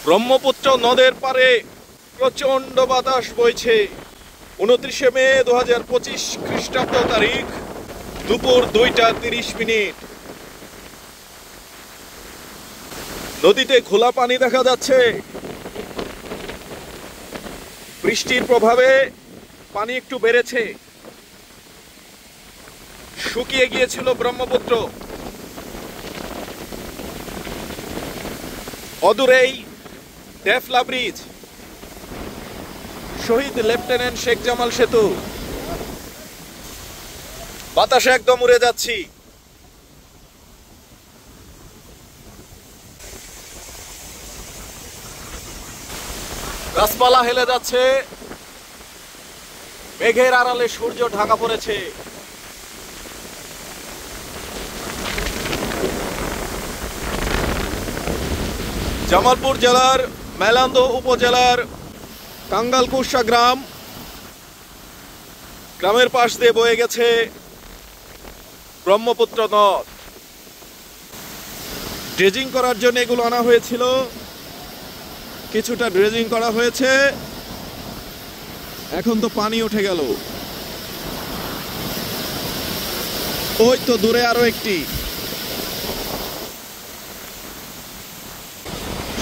ব্রহ্মপুত্র নদের পারে প্রচন্ড বাতাস বইছে। 29 মে 2025 খ্রিস্টাব্দ তারিখ, দুপুর 2টা 30 মিনিট। নদীতে ঘোলা পানি দেখা যাচ্ছে। বৃষ্টির প্রভাবে পানি একটু বেড়েছে। শুকিয়ে গিয়েছিল ব্রহ্মপুত্র। অদূরেই ডেফলা ব্রিজ, শহীদ লেফটেন্যান্ট শেখ জামাল সেতু। বাতাসে একদম উড়ে যাচ্ছি। গাছপালা হেলে যাচ্ছে। মেঘের আড়ালে সূর্য ঢাকা পড়েছে। জামালপুর জেলার মেলান্দ উপজেলার কাঙ্গালকুশা গ্রামের পাশ দিয়ে বয়ে গেছে ব্রহ্মপুত্র নদ। ড্রেজিং করার জন্য এগুলো আনা হয়েছিল। কিছুটা ড্রেজিং করা হয়েছে, এখন তো পানি উঠে গেল। ওই তো দূরে আরো একটি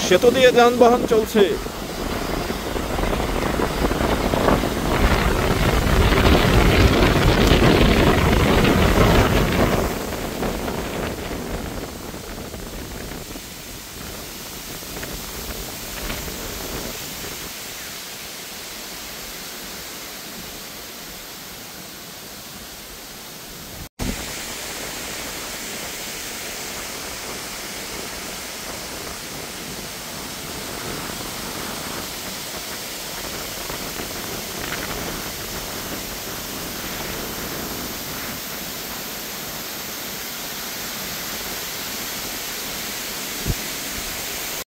সেতু দিয়ে যানবাহন চলছে।